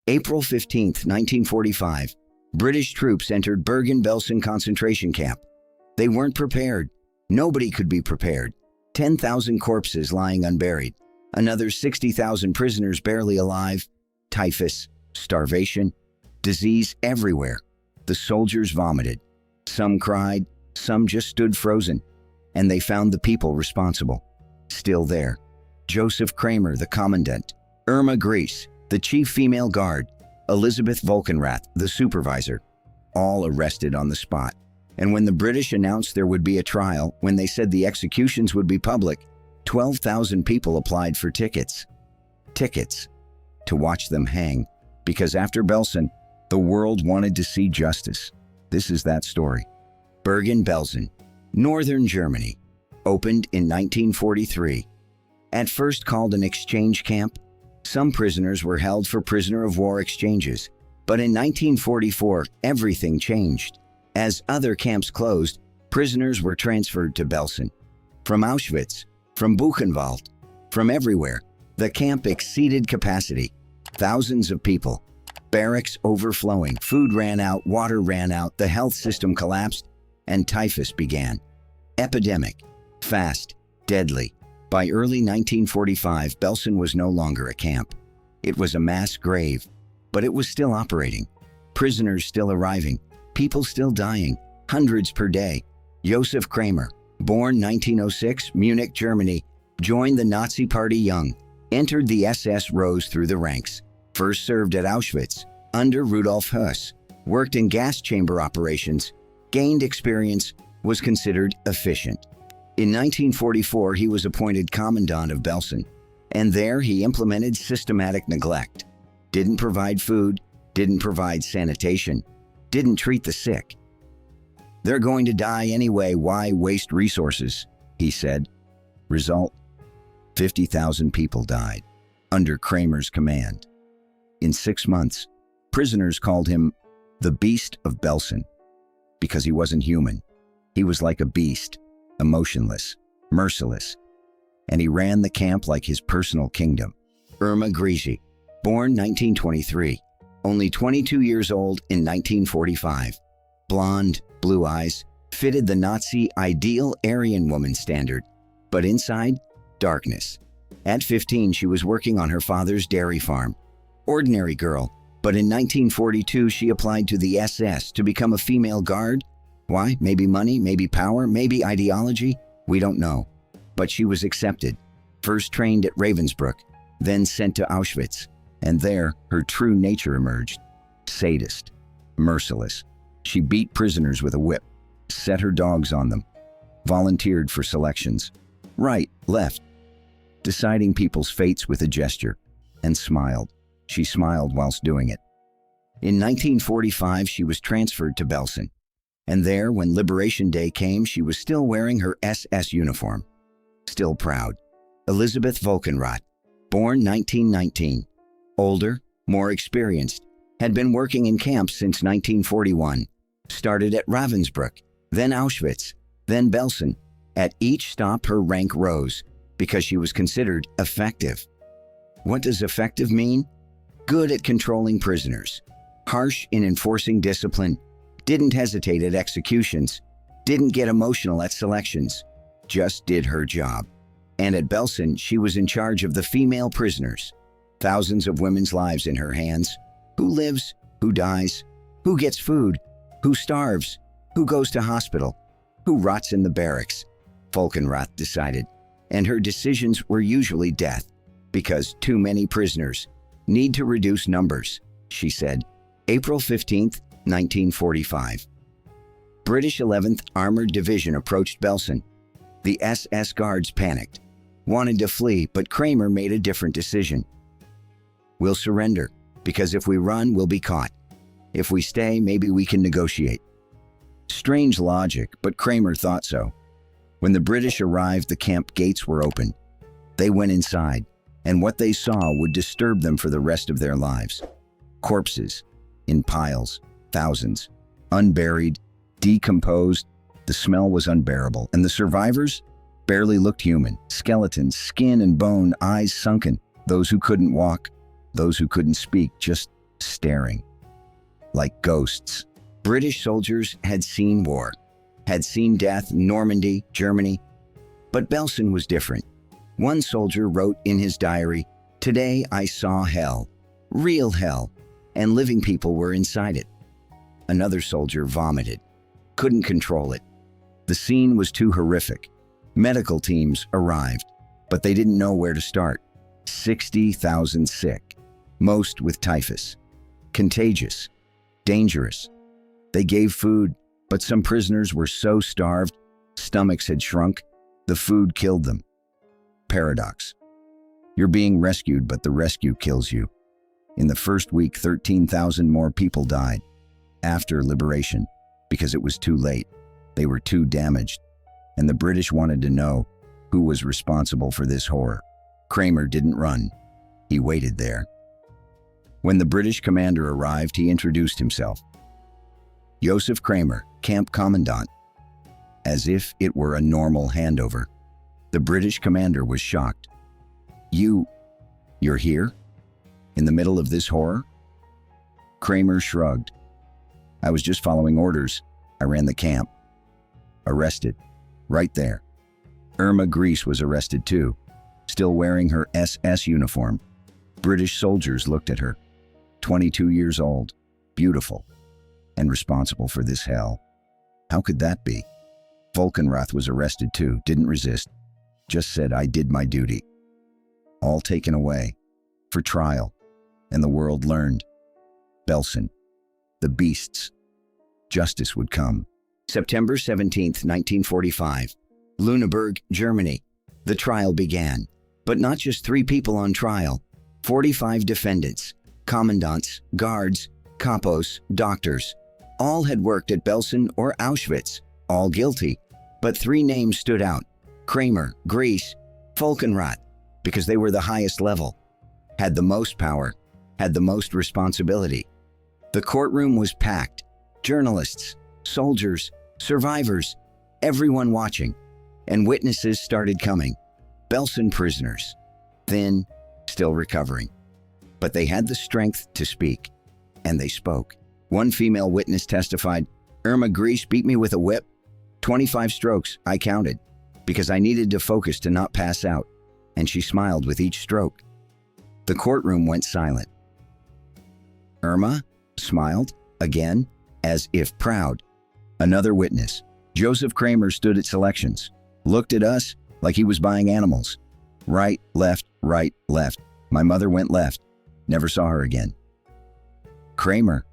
April 15, 1945, British troops entered Bergen-Belsen concentration camp. They weren't prepared. Nobody could be prepared. 10,000 corpses lying unburied. Another 60,000 prisoners barely alive. Typhus, starvation, disease everywhere. The soldiers vomited. Some cried, some just stood frozen. And they found the people responsible. Still there. Josef Kramer, the commandant. Irma, Grese, the chief female guard. Elisabeth Volkenrath, the supervisor. All arrested on the spot. And when the British announced there would be a trial, when they said the executions would be public, 12,000 people applied for tickets. Tickets to watch them hang, because after Belsen, the world wanted to see justice. This is that story. Bergen-Belsen, northern Germany, opened in 1943. At first called an exchange camp, some prisoners were held for prisoner of war exchanges. But in 1944, everything changed. As other camps closed, prisoners were transferred to Belsen. From Auschwitz, from Buchenwald, from everywhere, the camp exceeded capacity. Thousands of people. Barracks overflowing, food ran out, water ran out, the health system collapsed, and typhus began. Epidemic. Fast. Deadly. By early 1945, Belsen was no longer a camp. It was a mass grave, but it was still operating. Prisoners still arriving. People still dying, hundreds per day. Josef Kramer, born 1906, Munich, Germany, joined the Nazi Party young, entered the SS, rose through the ranks. First served at Auschwitz, under Rudolf Höss, worked in gas chamber operations, gained experience, was considered efficient. In 1944, he was appointed commandant of Belsen, and there he implemented systematic neglect. Didn't provide food, didn't provide sanitation, didn't treat the sick. They're going to die anyway, why waste resources, he said. Result, 50,000 people died under Kramer's command. In 6 months, prisoners called him the Beast of Belsen because he wasn't human. He was like a beast, emotionless, merciless, and he ran the camp like his personal kingdom. Irma, Grese, born 1923, only 22 years old in 1945. Blonde, blue eyes, fitted the Nazi ideal Aryan woman standard, but inside, darkness. At 15, she was working on her father's dairy farm. Ordinary girl, but in 1942 she applied to the SS to become a female guard. Why? Maybe money, maybe power, maybe ideology? We don't know. But she was accepted. First trained at Ravensbrück, then sent to Auschwitz. And there, her true nature emerged. Sadist, merciless. She beat prisoners with a whip, set her dogs on them, volunteered for selections. Right, left, deciding people's fates with a gesture, and smiled. She smiled whilst doing it. In 1945, she was transferred to Belsen. And there, when Liberation Day came, she was still wearing her SS uniform. Still proud. Elisabeth Volkenrath, born 1919. Older, more experienced, had been working in camps since 1941. Started at Ravensbrück, then Auschwitz, then Belsen. At each stop, her rank rose because she was considered effective. What does effective mean? Good at controlling prisoners, harsh in enforcing discipline, didn't hesitate at executions, didn't get emotional at selections, just did her job. And at Belsen, she was in charge of the female prisoners. Thousands of women's lives in her hands. Who lives? Who dies? Who gets food? Who starves? Who goes to hospital? Who rots in the barracks? Volkenrath decided. And her decisions were usually death, because too many prisoners. Need to reduce numbers, she said. April 15th, 1945. British 11th Armored Division approached Belsen. The SS guards panicked, wanted to flee, but Kramer made a different decision. We'll surrender, because if we run, we'll be caught. If we stay, maybe we can negotiate. Strange logic, but Kramer thought so. When the British arrived, the camp gates were open. They went inside, and what they saw would disturb them for the rest of their lives. Corpses, in piles, thousands, unburied, decomposed. The smell was unbearable, and the survivors barely looked human. Skeletons, skin and bone, eyes sunken. Those who couldn't walk, those who couldn't speak, just staring, like ghosts. British soldiers had seen war, had seen death in Normandy, Germany, but Belsen was different. One soldier wrote in his diary, "Today I saw hell, real hell, and living people were inside it." Another soldier vomited, couldn't control it. The scene was too horrific. Medical teams arrived, but they didn't know where to start. 60,000 sick, most with typhus. Contagious, dangerous. They gave food, but some prisoners were so starved, stomachs had shrunk, the food killed them. Paradox. You're being rescued, but the rescue kills you. In the first week, 13,000 more people died. After liberation, because it was too late, they were too damaged, and the British wanted to know who was responsible for this horror. Kramer didn't run. He waited there. When the British commander arrived, he introduced himself. Josef Kramer, camp commandant. As if it were a normal handover. The British commander was shocked. You're here? In the middle of this horror? Kramer shrugged. I was just following orders. I ran the camp. Arrested. Right there. Irma Grese was arrested too, still wearing her SS uniform. British soldiers looked at her. 22 years old, beautiful, and responsible for this hell. How could that be? Volkenrath was arrested too, didn't resist. Just said, I did my duty. All taken away. For trial. And the world learned. Belsen. The beasts. Justice would come. September 17th, 1945. Lüneburg, Germany. The trial began. But not just 3 people on trial. 45 defendants. Commandants, guards, capos, doctors. All had worked at Belsen or Auschwitz. All guilty. But 3 names stood out. Kramer, Grese, Volkenrath. Because they were the highest level. Had the most power. Had the most responsibility. The courtroom was packed. Journalists, soldiers, survivors, everyone watching. And witnesses started coming. Belsen prisoners. Thin, still recovering. But they had the strength to speak. And they spoke. One female witness testified, Irma Grese beat me with a whip. 25 strokes, I counted. Because I needed to focus to not pass out. And she smiled with each stroke. The courtroom went silent. Irma smiled, again, as if proud. Another witness, Josef Kramer, stood at selections, looked at us like he was buying animals. Right, left, right, left. My mother went left. Never saw her again. Kramer,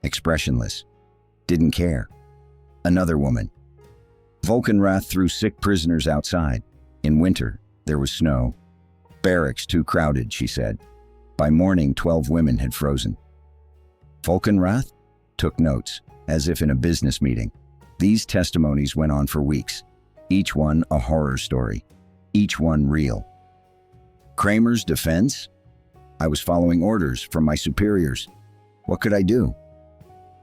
expressionless, didn't care. Another woman. Volkenrath threw sick prisoners outside. In winter, there was snow. Barracks too crowded, she said. By morning, 12 women had frozen. Volkenrath took notes, as if in a business meeting. These testimonies went on for weeks. Each one a horror story. Each one real. Kramer's defense? I was following orders from my superiors. What could I do?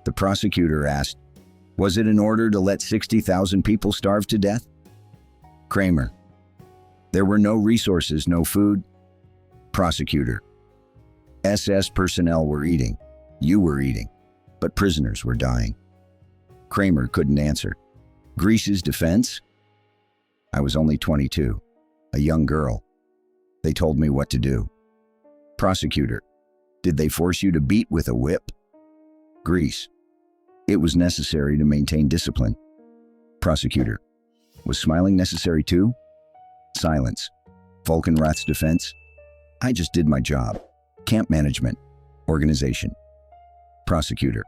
The prosecutor asked, was it an order to let 60,000 people starve to death? Kramer. There were no resources, no food. Prosecutor. SS personnel were eating. You were eating. But prisoners were dying. Kramer couldn't answer. Grese's defense? I was only 22, a young girl. They told me what to do. Prosecutor. Did they force you to beat with a whip? Grese. It was necessary to maintain discipline. Prosecutor. Was smiling necessary too? Silence. Volkenrath's defense? I just did my job. Camp management. Organization. Prosecutor.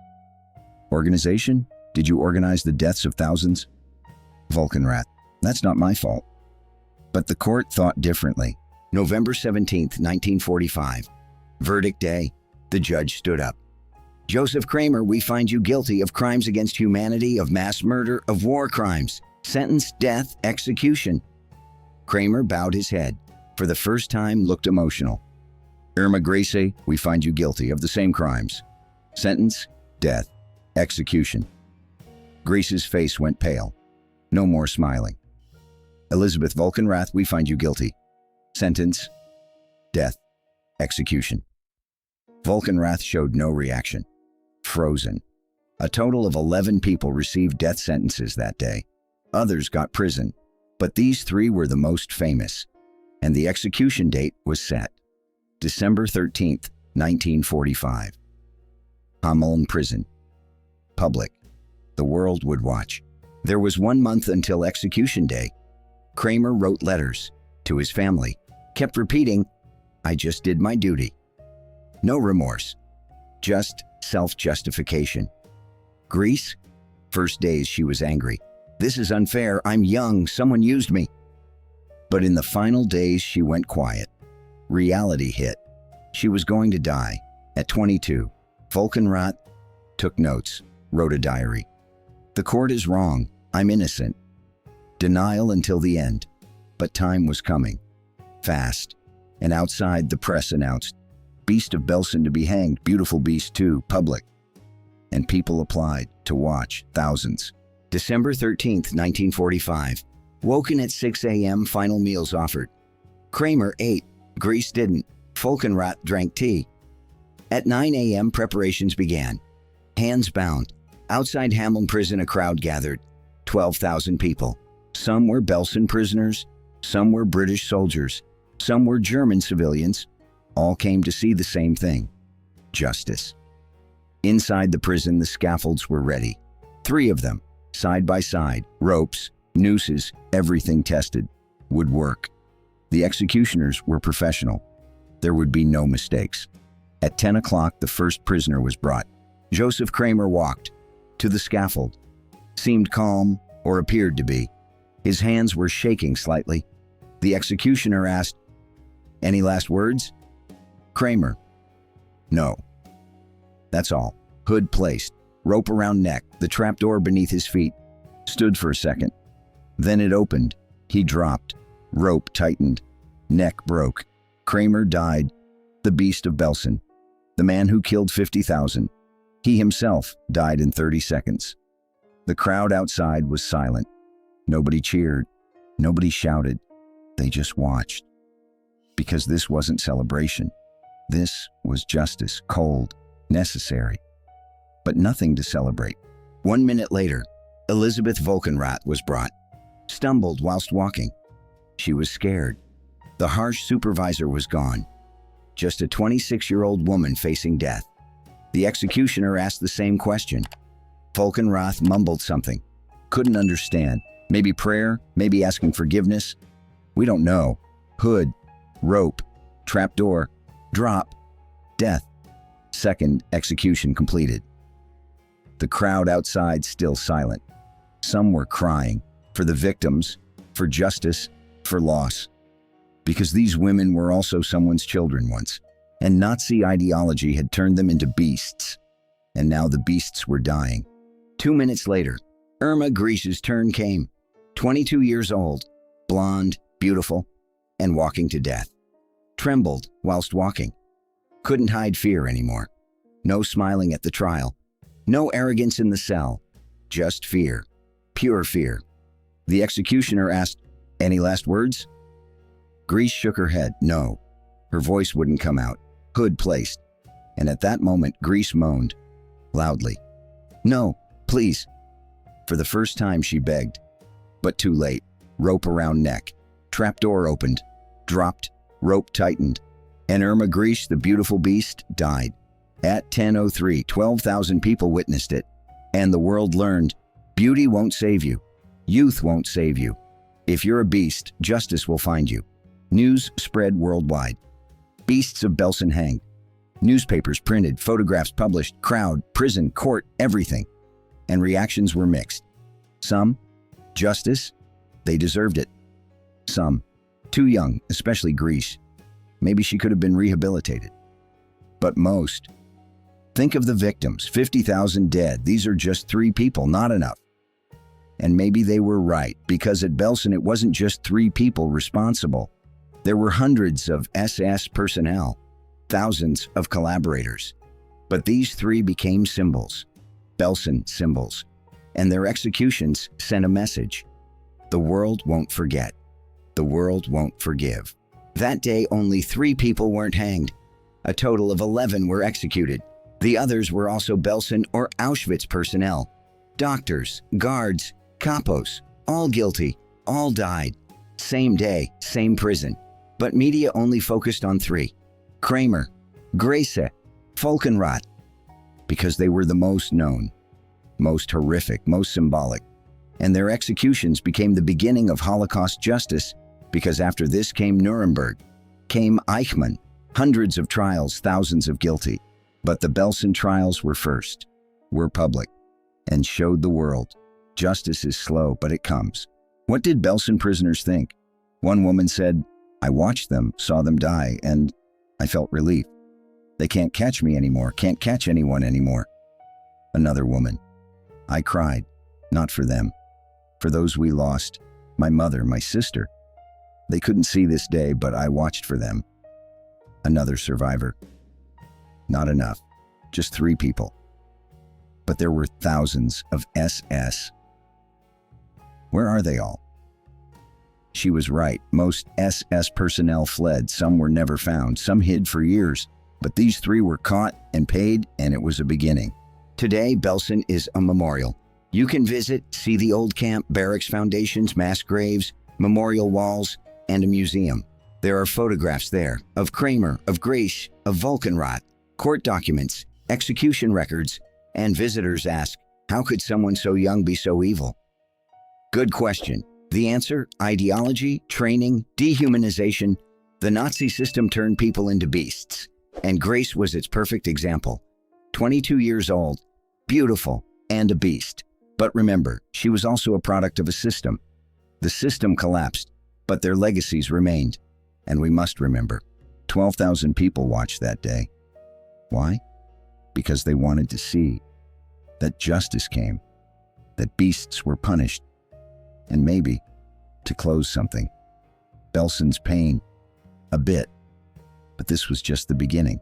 Organization? Did you organize the deaths of thousands? Volkenrath. That's not my fault. But the court thought differently. November 17th, 1945. Verdict day. The judge stood up. Josef Kramer, we find you guilty of crimes against humanity, of mass murder, of war crimes. Sentence, death, execution. Kramer bowed his head. For the first time, looked emotional. Irma Grese, we find you guilty of the same crimes. Sentence, death, execution. Grese's face went pale. No more smiling. Elisabeth Volkenrath, we find you guilty. Sentence, death, execution. Volkenrath showed no reaction. Frozen. A total of 11 people received death sentences that day. Others got prison, but these three were the most famous, and the execution date was set. December 13th, 1945. Hameln Prison. Public. The world would watch. There was 1 month until execution day. Kramer wrote letters to his family, kept repeating, "I just did my duty." No remorse, just self-justification. Grese? First days she was angry. "This is unfair, I'm young, someone used me." But in the final days she went quiet. Reality hit. She was going to die. At 22, Volkenrath took notes, wrote a diary. "The court is wrong, I'm innocent." Denial until the end. But time was coming. Fast. And outside, the press announced, "Beast of Belsen to be hanged, beautiful beast too, public." And people applied to watch, thousands. December 13th, 1945. Woken at 6 a.m., final meals offered. Kramer ate, Grese didn't. Volkenrath drank tea. At 9 a.m., preparations began. Hands bound. Outside Hameln Prison, a crowd gathered. 12,000 people. Some were Belsen prisoners, some were British soldiers, some were German civilians. All came to see the same thing: justice. Inside the prison, the scaffolds were ready. 3 of them, side by side, ropes, nooses, everything tested. Would work. The executioners were professional. There would be no mistakes. At 10 o'clock, the first prisoner was brought. Josef Kramer walked to the scaffold. Seemed calm, or appeared to be. His hands were shaking slightly. The executioner asked, "Any last words?" Kramer, "No." That's all. Hood placed, rope around neck, the trapdoor beneath his feet. Stood for a second. Then it opened. He dropped. Rope tightened. Neck broke. Kramer died. The Beast of Belsen. The man who killed 50,000. He himself died in 30 seconds. The crowd outside was silent. Nobody cheered. Nobody shouted. They just watched. Because this wasn't celebration. This was justice, cold, necessary. But nothing to celebrate. 1 minute later, Elisabeth Volkenrath was brought. Stumbled whilst walking. She was scared. The harsh supervisor was gone. Just a 26-year-old woman facing death. The executioner asked the same question. Volkenrath mumbled something. Couldn't understand. Maybe prayer, maybe asking forgiveness. We don't know. Hood, rope, trapdoor, drop, death. Second execution completed. The crowd outside still silent. Some were crying. For the victims, for justice, for loss. Because these women were also someone's children once. And Nazi ideology had turned them into beasts. And now the beasts were dying. 2 minutes later, Irma Grese's turn came. 22 years old, blonde, beautiful, and walking to death. Trembled whilst walking. Couldn't hide fear anymore. No smiling at the trial. No arrogance in the cell. Just fear. Pure fear. The executioner asked, "Any last words?" Grese shook her head, no. Her voice wouldn't come out. Hood placed. And at that moment, Grese moaned. Loudly. "No, please." For the first time, she begged. But too late. Rope around neck. Trapdoor opened. Dropped. Rope tightened. And Irma Grese, the beautiful beast, died. At 10:03, 12,000 people witnessed it. And the world learned, beauty won't save you. Youth won't save you. If you're a beast, justice will find you. News spread worldwide. Beasts of Belsen hanged. Newspapers printed, photographs published, crowd, prison, court, everything. And reactions were mixed. Some, justice, they deserved it. Some, too young, especially Grese. Maybe she could have been rehabilitated. But most, think of the victims, 50,000 dead. These are just 3 people, not enough. And maybe they were right, because at Belsen it wasn't just 3 people responsible. There were hundreds of SS personnel, thousands of collaborators. But these 3 became symbols, Belsen symbols, and their executions sent a message. The world won't forget. The world won't forgive. That day, only 3 people weren't hanged. A total of 11 were executed. The others were also Belsen or Auschwitz personnel. Doctors, guards, capos, all guilty, all died. Same day, same prison. But media only focused on 3. Kramer, Grese, Volkenrath, because they were the most known, most horrific, most symbolic. And their executions became the beginning of Holocaust justice, because after this came Nuremberg, came Eichmann, hundreds of trials, thousands of guilty. But the Belsen trials were first, were public, and showed the world. Justice is slow, but it comes. What did Belsen prisoners think? One woman said, "I watched them, saw them die, and I felt relief. They can't catch me anymore, can't catch anyone anymore." Another woman, "I cried, not for them, for those we lost, my mother, my sister. They couldn't see this day, but I watched for them." Another survivor, "Not enough, just 3 people. But there were thousands of SS. Where are they all?" She was right. Most SS personnel fled. Some were never found. Some hid for years. But these 3 were caught and paid, and it was a beginning. Today, Belsen is a memorial. You can visit, see the old camp, barracks foundations, mass graves, memorial walls, and a museum. There are photographs there of Kramer, of Grese, of Volkenrath, court documents, execution records, and visitors ask, how could someone so young be so evil? Good question. The answer, ideology, training, dehumanization. The Nazi system turned people into beasts, and Grese was its perfect example. 22 years old, beautiful, and a beast. But remember, she was also a product of a system. The system collapsed, but their legacies remained. And we must remember, 12,000 people watched that day. Why? Because they wanted to see that justice came, that beasts were punished, and maybe to close something. Belsen's pain, a bit, but this was just the beginning.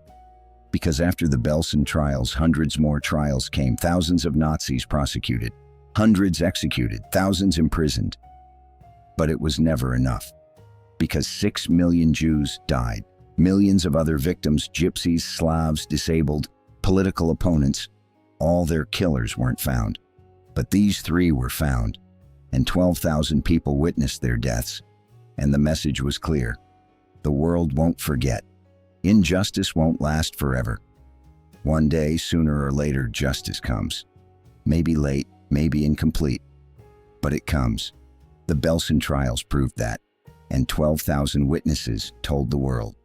Because after the Belsen trials, hundreds more trials came, thousands of Nazis prosecuted, hundreds executed, thousands imprisoned. But it was never enough. Because 6 million Jews died, millions of other victims, gypsies, Slavs, disabled, political opponents, all their killers weren't found. But these 3 were found, and 12,000 people witnessed their deaths. And the message was clear. The world won't forget. Injustice won't last forever. One day, sooner or later, justice comes. Maybe late, maybe incomplete, but it comes. The Belsen trials proved that, and 12,000 witnesses told the world.